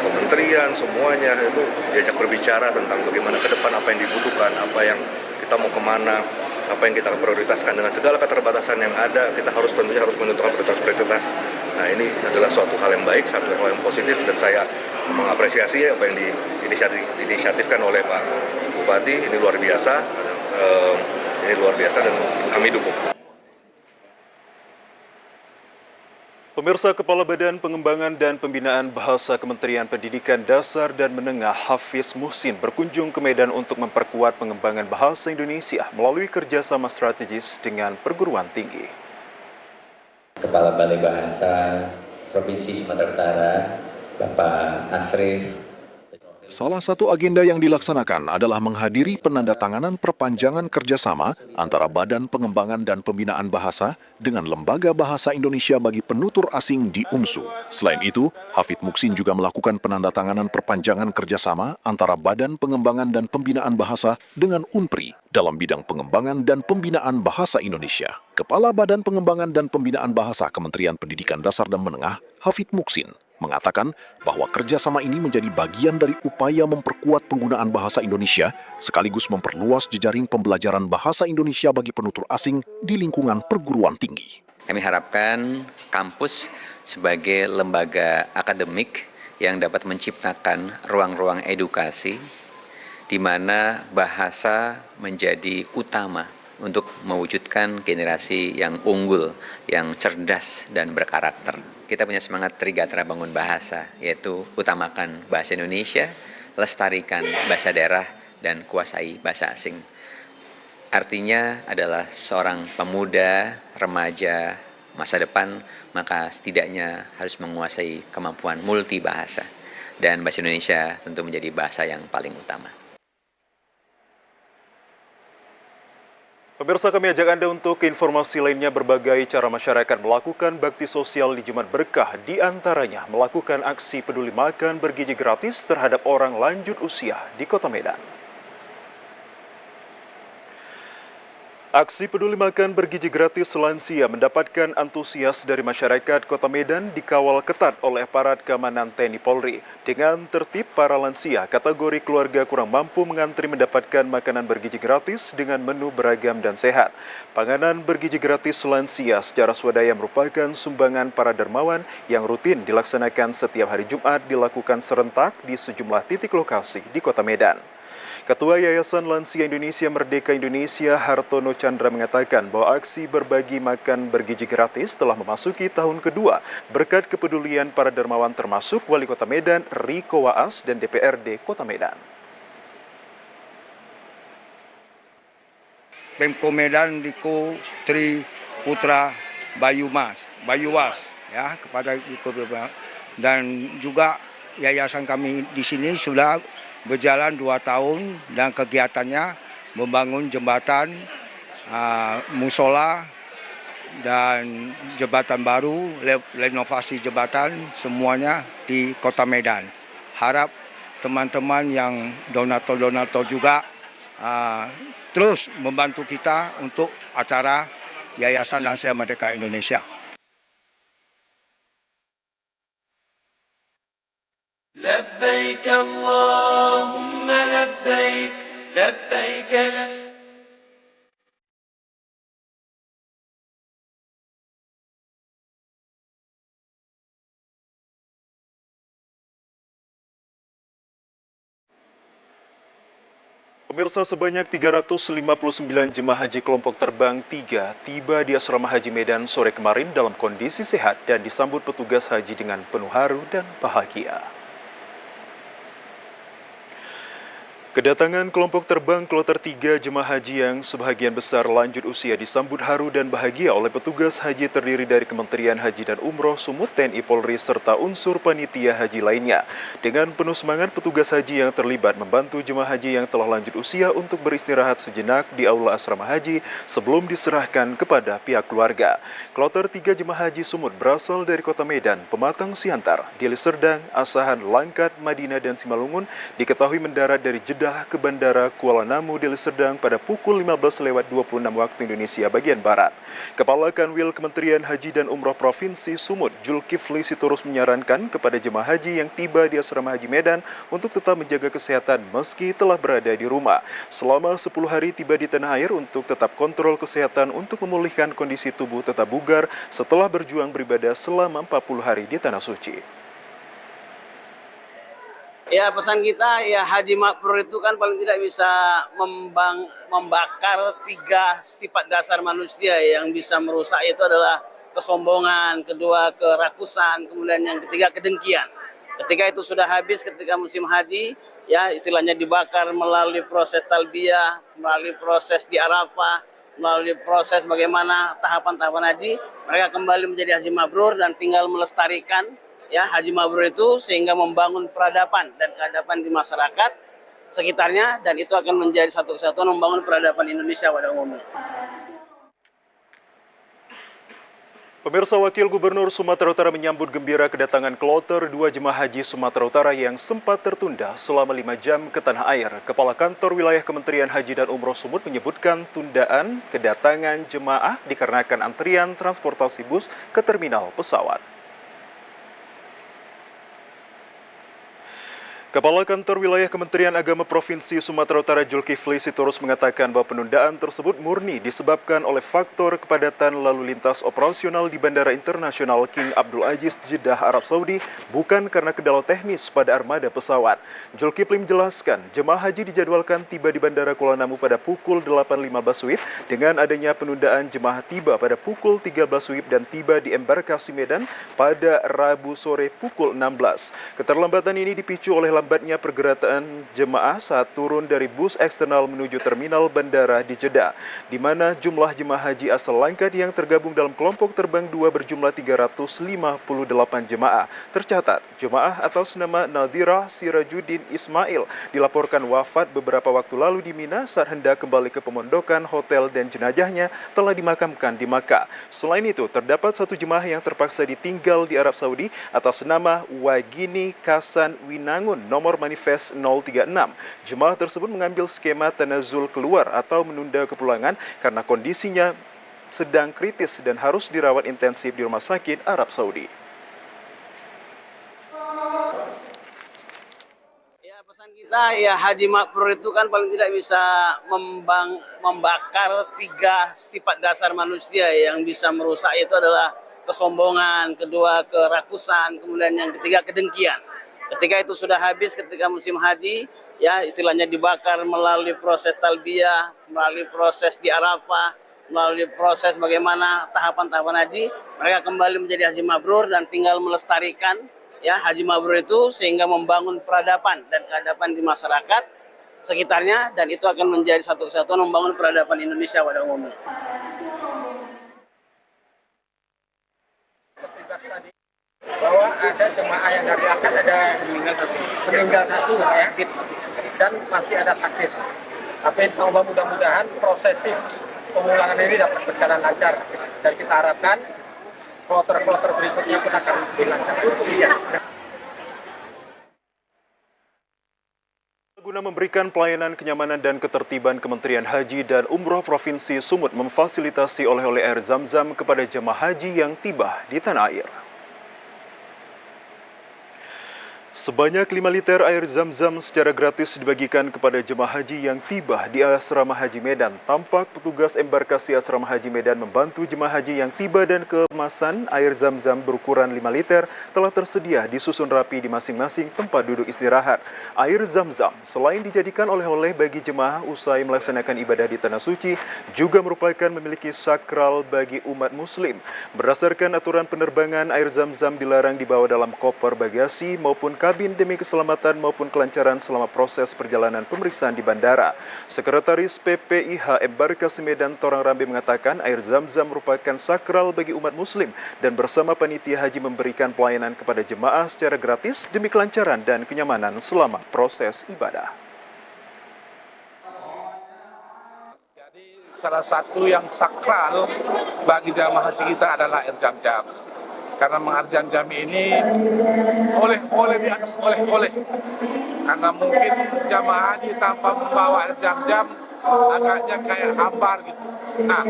kementerian, semuanya itu diajak berbicara tentang bagaimana ke depan, apa yang dibutuhkan, apa yang kita mau kemana, apa yang kita prioritaskan. Dengan segala keterbatasan yang ada, kita tentunya harus menentukan prioritas. Nah, ini adalah suatu hal yang baik, suatu hal yang positif, dan saya mengapresiasi apa yang diinisiatifkan oleh Pak Bupati. Ini luar biasa, dan kami dukung. Pemirsa, Kepala Badan Pengembangan dan Pembinaan Bahasa Kementerian Pendidikan Dasar dan Menengah Hafiz Muhsin berkunjung ke Medan untuk memperkuat pengembangan bahasa Indonesia melalui kerjasama strategis dengan perguruan tinggi. Kepala Balai Bahasa Provinsi Sumatera Utara, Bapak Asrif. Salah satu agenda yang dilaksanakan adalah menghadiri penandatanganan perpanjangan kerjasama antara Badan Pengembangan dan Pembinaan Bahasa dengan Lembaga Bahasa Indonesia bagi penutur asing di UMSU. Selain itu, Hafid Muhsin juga melakukan penandatanganan perpanjangan kerjasama antara Badan Pengembangan dan Pembinaan Bahasa dengan UNPRI dalam bidang pengembangan dan pembinaan bahasa Indonesia. Kepala Badan Pengembangan dan Pembinaan Bahasa Kementerian Pendidikan Dasar dan Menengah, Hafid Muhsin, mengatakan bahwa kerjasama ini menjadi bagian dari upaya memperkuat penggunaan bahasa Indonesia sekaligus memperluas jejaring pembelajaran bahasa Indonesia bagi penutur asing di lingkungan perguruan tinggi. Kami harapkan kampus sebagai lembaga akademik yang dapat menciptakan ruang-ruang edukasi di mana bahasa menjadi utama untuk mewujudkan generasi yang unggul, yang cerdas dan berkarakter. Kita punya semangat Trigatara Bangun Bahasa, yaitu utamakan bahasa Indonesia, lestarikan bahasa daerah, dan kuasai bahasa asing. Artinya adalah seorang pemuda, remaja, masa depan, maka setidaknya harus menguasai kemampuan multibahasa. Dan bahasa Indonesia tentu menjadi bahasa yang paling utama. Pemirsa, kami ajak Anda untuk informasi lainnya. Berbagai cara masyarakat melakukan bakti sosial di Jumat Berkah, di antaranya melakukan aksi peduli makan bergizi gratis terhadap orang lanjut usia di Kota Medan. Aksi peduli makan bergizi gratis lansia mendapatkan antusias dari masyarakat Kota Medan dikawal ketat oleh aparat keamanan TNI Polri. Dengan tertib, para lansia kategori keluarga kurang mampu mengantri mendapatkan makanan bergizi gratis dengan menu beragam dan sehat. Panganan bergizi gratis lansia secara swadaya merupakan sumbangan para dermawan yang rutin dilaksanakan setiap hari Jumat, dilakukan serentak di sejumlah titik lokasi di Kota Medan. Ketua Yayasan Lansia Indonesia Merdeka Indonesia Hartono Chandra mengatakan bahwa aksi berbagi makan bergizi gratis telah memasuki tahun kedua berkat kepedulian para dermawan termasuk Wali Kota Medan Riko Waas dan DPRD Kota Medan. Pemko Medan Riko Tri Putra Bayuwas ya kepada Riko, dan juga yayasan kami di sini sudah berjalan 2 tahun dan kegiatannya membangun jembatan, musola, dan jembatan baru, renovasi jembatan, semuanya di Kota Medan. Harap teman-teman yang donatur-donatur juga terus membantu kita untuk acara Yayasan Lansia Merdeka Indonesia. لبيك اللهم لبيك لبيك Pemirsa, sebanyak 359 jemaah haji kelompok terbang 3 tiba di asrama haji Medan sore kemarin dalam kondisi sehat dan disambut petugas haji dengan penuh haru dan bahagia. Kedatangan kelompok terbang kloter 3 jemaah haji yang sebahagian besar lanjut usia disambut haru dan bahagia oleh petugas haji terdiri dari Kementerian Haji dan Umroh, Sumut, TNI Polri, serta unsur panitia haji lainnya. Dengan penuh semangat, petugas haji yang terlibat membantu jemaah haji yang telah lanjut usia untuk beristirahat sejenak di aula asrama haji sebelum diserahkan kepada pihak keluarga. Kloter 3 jemaah haji Sumut berasal dari kota Medan, Pematang Siantar, Deli Serdang, Asahan, Langkat, Madinah, dan Simalungun, diketahui mendarat dari Jeddah ke Bandara Kuala Namu, Deli Serdang pada pukul 15.26 waktu Indonesia bagian Barat. Kepala Kanwil Kementerian Haji dan Umroh Provinsi Sumut, Zulkifli Sitorus, menyarankan kepada jemaah haji yang tiba di asrama haji Medan untuk tetap menjaga kesehatan meski telah berada di rumah. Selama 10 hari tiba di tanah air untuk tetap kontrol kesehatan untuk memulihkan kondisi tubuh tetap bugar setelah berjuang beribadah selama 40 hari di Tanah Suci. Ya, pesan kita ya, haji mabrur itu kan paling tidak bisa membakar 3 sifat dasar manusia. Yang bisa merusak itu adalah kesombongan, kedua kerakusan, kemudian yang ketiga kedengkian. Ketika itu sudah habis, ketika musim haji, ya istilahnya dibakar melalui proses talbiyah, melalui proses di Arafah, melalui proses bagaimana tahapan-tahapan haji, mereka kembali menjadi haji mabrur dan tinggal melestarikan ya haji mabrur itu sehingga membangun peradaban dan keadaban di masyarakat sekitarnya, dan itu akan menjadi satu kesatuan membangun peradaban Indonesia pada umumnya. Pemirsa, Wakil Gubernur Sumatera Utara menyambut gembira kedatangan kloter 2 jemaah haji Sumatera Utara yang sempat tertunda selama 5 jam ke tanah air. Kepala Kantor Wilayah Kementerian Haji dan Umroh Sumut menyebutkan tundaan kedatangan jemaah dikarenakan antrian transportasi bus ke terminal pesawat. Kepala Kantor Wilayah Kementerian Agama Provinsi Sumatera Utara, Zulkifli Sitorus, mengatakan bahwa penundaan tersebut murni disebabkan oleh faktor kepadatan lalu lintas operasional di Bandara Internasional King Abdul Aziz, Jeddah, Arab Saudi, bukan karena kendala teknis pada armada pesawat. Zulkifli menjelaskan, jemaah haji dijadwalkan tiba di Bandara Kuala Namu pada pukul 8.15 WIB dengan adanya penundaan jemaah tiba pada pukul 13 WIB dan tiba di embarkasi Medan pada Rabu sore pukul 16. Keterlambatan ini dipicu oleh lambatnya pergerakan jemaah saat turun dari bus eksternal menuju terminal bandara di Jeddah, di mana jumlah jemaah haji asal Langkat yang tergabung dalam kelompok terbang 2 berjumlah 358 jemaah. Tercatat, jemaah atas nama Nadhirah Sirajuddin Ismail dilaporkan wafat beberapa waktu lalu di Mina saat hendak kembali ke pemondokan hotel dan jenazahnya telah dimakamkan di Makkah. Selain itu, terdapat 1 jemaah yang terpaksa ditinggal di Arab Saudi atas nama Wagini Kasan Winangun, nomor manifest 036. Jemaah tersebut mengambil skema tanazul keluar atau menunda kepulangan karena kondisinya sedang kritis dan harus dirawat intensif di rumah sakit Arab Saudi. Ya, pesan kita ya, haji mabrur itu kan paling tidak bisa membakar 3 sifat dasar manusia. Yang bisa merusak itu adalah kesombongan, kedua kerakusan, kemudian yang ketiga kedengkian. Ketika itu sudah habis, ketika musim haji, ya istilahnya dibakar melalui proses talbiyah, melalui proses di Arafah, melalui proses bagaimana tahapan-tahapan haji, mereka kembali menjadi haji mabrur dan tinggal melestarikan ya haji mabrur itu sehingga membangun peradaban dan keadaban di masyarakat sekitarnya, dan itu akan menjadi satu kesatuan membangun peradaban Indonesia pada umumnya. Bahwa ada jemaah yang dari akad ada meninggal satu sakit dan masih ada sakit. Tapi insya Allah mudah-mudahan prosesi pemulangan ini dapat berjalan lancar dan kita harapkan kloter-kloter berikutnya pun akan lebih lancar. Guna memberikan pelayanan kenyamanan dan ketertiban, Kementerian Haji dan Umroh Provinsi Sumut memfasilitasi oleh-oleh air zam-zam kepada jemaah haji yang tiba di tanah air. Sebanyak 5 liter air zam-zam secara gratis dibagikan kepada jemaah haji yang tiba di Asrama Haji Medan. Tampak petugas embarkasi Asrama Haji Medan membantu jemaah haji yang tiba dan kemasan air zam-zam berukuran 5 liter telah tersedia disusun rapi di masing-masing tempat duduk istirahat. Air zam-zam selain dijadikan oleh-oleh bagi jemaah usai melaksanakan ibadah di Tanah Suci, juga merupakan memiliki sakral bagi umat muslim. Berdasarkan aturan penerbangan, air zam-zam dilarang dibawa dalam koper bagasi maupun kabin demi keselamatan maupun kelancaran selama proses perjalanan pemeriksaan di bandara. Sekretaris PPIH Embarkasi Medan Torang Rambe mengatakan air zam-zam merupakan sakral bagi umat muslim dan bersama panitia haji memberikan pelayanan kepada jemaah secara gratis demi kelancaran dan kenyamanan selama proses ibadah. Salah satu yang sakral bagi jamaah haji kita adalah air zam-zam. Karena air zam-zam ini oleh di atas oleh. Karena mungkin jamaah haji tanpa membawa air zam-zam agaknya kayak hambar gitu. Nah,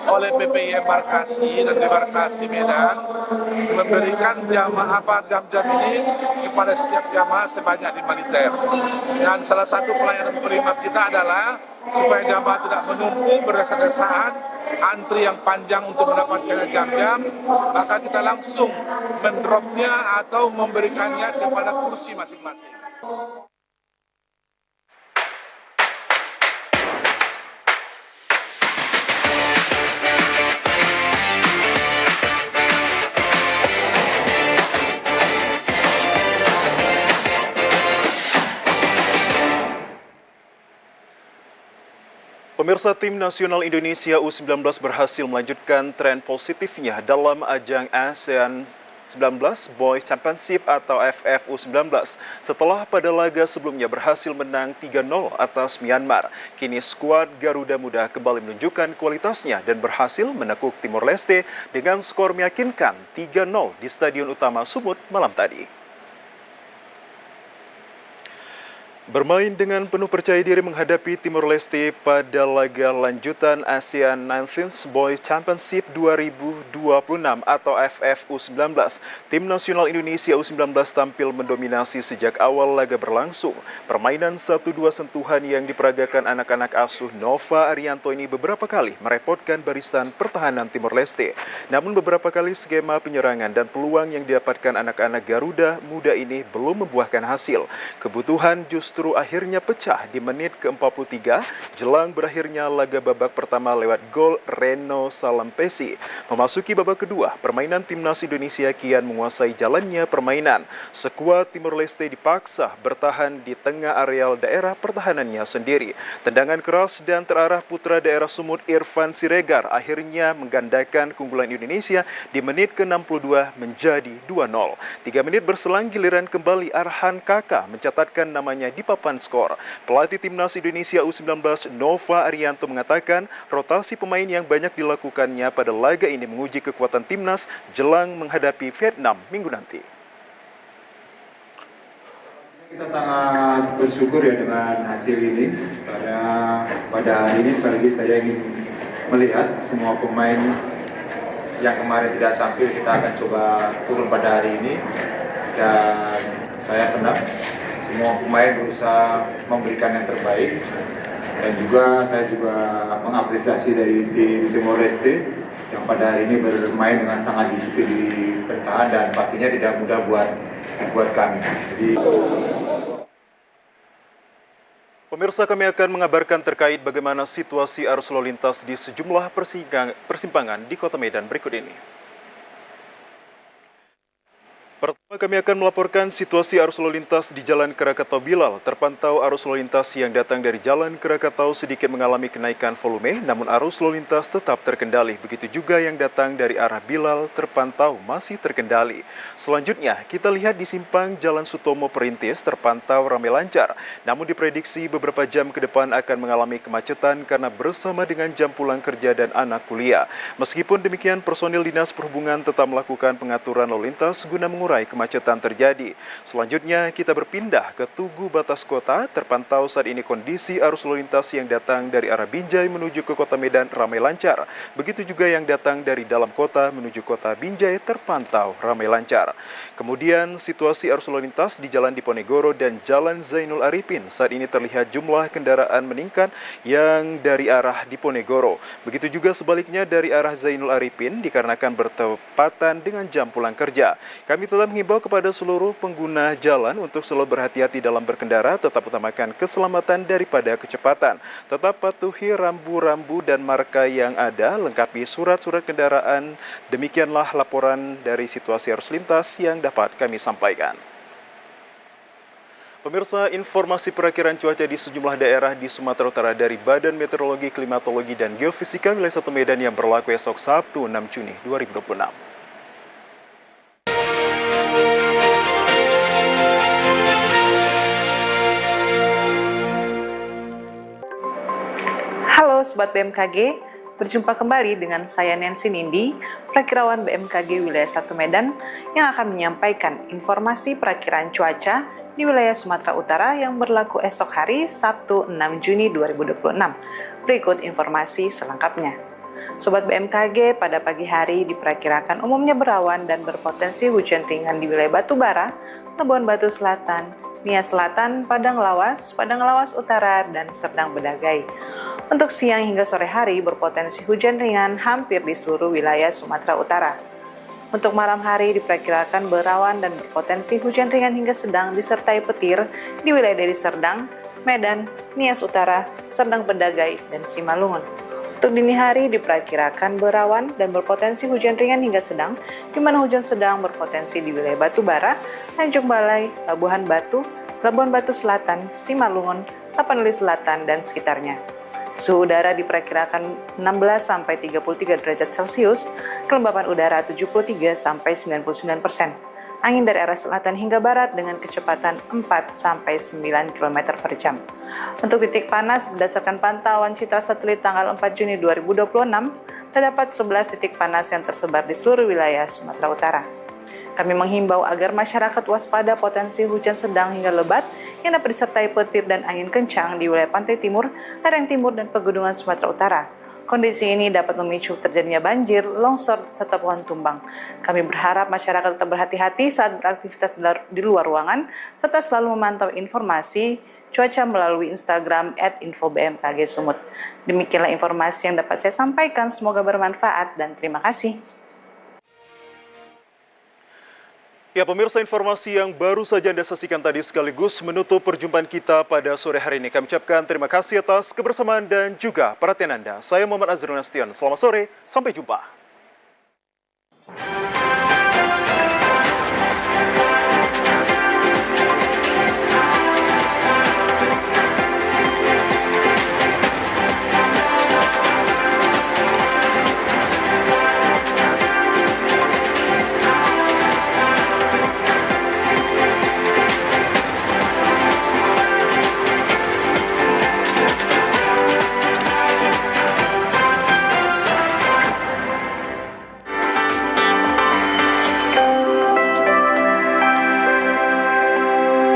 oleh PPI Embarkasi dan Embarkasi Medan memberikan jamaah zam-zam ini kepada setiap jamaah sebanyak 5 liter. Dan salah satu pelayanan prima kita adalah supaya jamaah tidak menumpuk berdesas-desaan antri yang panjang untuk mendapatkan jam-jam, maka kita langsung mendropnya atau memberikannya kepada kursi masing-masing. Pemirsa, tim nasional Indonesia U19 berhasil melanjutkan tren positifnya dalam ajang ASEAN 19 Boys Championship atau AFF U19 setelah pada laga sebelumnya berhasil menang 3-0 atas Myanmar. Kini skuad Garuda Muda kembali menunjukkan kualitasnya dan berhasil menekuk Timor Leste dengan skor meyakinkan 3-0 di Stadion Utama Sumut malam tadi. Bermain dengan penuh percaya diri menghadapi Timor Leste pada laga lanjutan ASEAN 19 Boys Championship 2026 atau AFF U19, tim nasional Indonesia U19 tampil mendominasi sejak awal laga berlangsung. Permainan 1-2 sentuhan yang diperagakan anak-anak asuh Nova Arianto ini beberapa kali merepotkan barisan pertahanan Timor Leste. Namun beberapa kali skema penyerangan dan peluang yang didapatkan anak-anak Garuda Muda ini belum membuahkan hasil. Kebutuhan justru akhirnya pecah di menit ke-43 jelang berakhirnya laga babak pertama lewat gol Reno Salampesi. Memasuki babak kedua, permainan timnas Indonesia kian menguasai jalannya permainan. Skuad Timor Leste dipaksa bertahan di tengah areal daerah pertahanannya sendiri. Tendangan keras dan terarah putra daerah Sumut Irfan Siregar akhirnya menggandakan keunggulan Indonesia di menit ke-62 menjadi 2-0. 3 menit berselang giliran kembali Arhan Kaka mencatatkan namanya di papan skor. Pelatih timnas Indonesia U19 Nova Arianto mengatakan rotasi pemain yang banyak dilakukannya pada laga ini menguji kekuatan timnas jelang menghadapi Vietnam minggu nanti. Kita sangat bersyukur ya dengan hasil ini, karena pada hari ini sekali lagi saya ingin melihat semua pemain yang kemarin tidak tampil kita akan coba turun pada hari ini, dan saya senang semua pemain berusaha memberikan yang terbaik, dan juga saya mengapresiasi dari tim Timor Leste yang pada hari ini bermain dengan sangat disiplin di bertahan dan pastinya tidak mudah buat kami. Jadi Pemirsa, kami akan mengabarkan terkait bagaimana situasi arus lalu lintas di sejumlah persimpangan di Kota Medan berikut ini. Pertama, kami akan melaporkan situasi arus lalu lintas di Jalan Krakatau Bilal. Terpantau arus lalu lintas yang datang dari Jalan Krakatau sedikit mengalami kenaikan volume, namun arus lalu lintas tetap terkendali. Begitu juga yang datang dari arah Bilal terpantau masih terkendali. Selanjutnya, kita lihat di simpang Jalan Sutomo Perintis terpantau ramai lancar. Namun diprediksi beberapa jam ke depan akan mengalami kemacetan karena bersama dengan jam pulang kerja dan anak kuliah. Meskipun demikian, personil Dinas Perhubungan tetap melakukan pengaturan lalu lintas guna mengurangi Urai kemacetan terjadi. Selanjutnya kita berpindah ke Tugu Batas Kota. Terpantau saat ini kondisi arus lalu lintas yang datang dari arah Binjai menuju ke Kota Medan ramai lancar. Begitu juga yang datang dari dalam kota menuju Kota Binjai terpantau ramai lancar. Kemudian situasi arus lalu lintas di Jalan Diponegoro dan Jalan Zainul Arifin. Saat ini terlihat jumlah kendaraan meningkat yang dari arah Diponegoro. Begitu juga sebaliknya dari arah Zainul Arifin dikarenakan bertepatan dengan jam pulang kerja. Kami tetap mengimbau kepada seluruh pengguna jalan untuk selalu berhati-hati dalam berkendara, tetap utamakan keselamatan daripada kecepatan. Tetap patuhi rambu-rambu dan marka yang ada, lengkapi surat-surat kendaraan. Demikianlah laporan dari situasi arus lintas yang dapat kami sampaikan. Pemirsa, informasi perakiraan cuaca di sejumlah daerah di Sumatera Utara dari Badan Meteorologi, Klimatologi, dan Geofisika wilayah 1 Medan yang berlaku esok Sabtu 6 Juni 2026. Halo Sobat BMKG, berjumpa kembali dengan saya Nancy Nindi, perakirawan BMKG wilayah 1 Medan yang akan menyampaikan informasi perakiraan cuaca di wilayah Sumatera Utara yang berlaku esok hari Sabtu 6 Juni 2026. Berikut informasi selengkapnya. Sobat BMKG, pada pagi hari diperkirakan umumnya berawan dan berpotensi hujan ringan di wilayah Batubara, Labuan Batu Selatan, Nias Selatan, Padang Lawas Utara, dan Serdang Bedagai. Untuk siang hingga sore hari berpotensi hujan ringan hampir di seluruh wilayah Sumatera Utara. Untuk malam hari diperkirakan berawan dan berpotensi hujan ringan hingga sedang disertai petir di wilayah dari Serdang, Medan, Nias Utara, Serdang Bedagai, dan Simalungun. Untuk dini hari diperkirakan berawan dan berpotensi hujan ringan hingga sedang, di mana hujan sedang berpotensi di wilayah Batubara, Tanjung Balai, Labuhan Batu Selatan, Simalungun, Tapanuli Selatan, dan sekitarnya. Suhu udara diperkirakan 16-33 derajat Celcius, kelembapan udara 73-99%. Angin dari arah selatan hingga barat dengan kecepatan 4-9 km per jam. Untuk titik panas, berdasarkan pantauan citra satelit tanggal 4 Juni 2026, terdapat 11 titik panas yang tersebar di seluruh wilayah Sumatera Utara. Kami menghimbau agar masyarakat waspada potensi hujan sedang hingga lebat yang dapat disertai petir dan angin kencang di wilayah pantai timur, lereng timur, dan pegunungan Sumatera Utara. Kondisi ini dapat memicu terjadinya banjir, longsor, serta pohon tumbang. Kami berharap masyarakat tetap berhati-hati saat beraktivitas di luar ruangan, serta selalu memantau informasi cuaca melalui Instagram @infobmkgsumut. Demikianlah informasi yang dapat saya sampaikan, semoga bermanfaat dan terima kasih. Ya pemirsa, informasi yang baru saja Anda saksikan tadi sekaligus menutup perjumpaan kita pada sore hari ini. Kami ucapkan terima kasih atas kebersamaan dan juga perhatian Anda. Saya Muhammad Azrul Nastion. Selamat sore, sampai jumpa.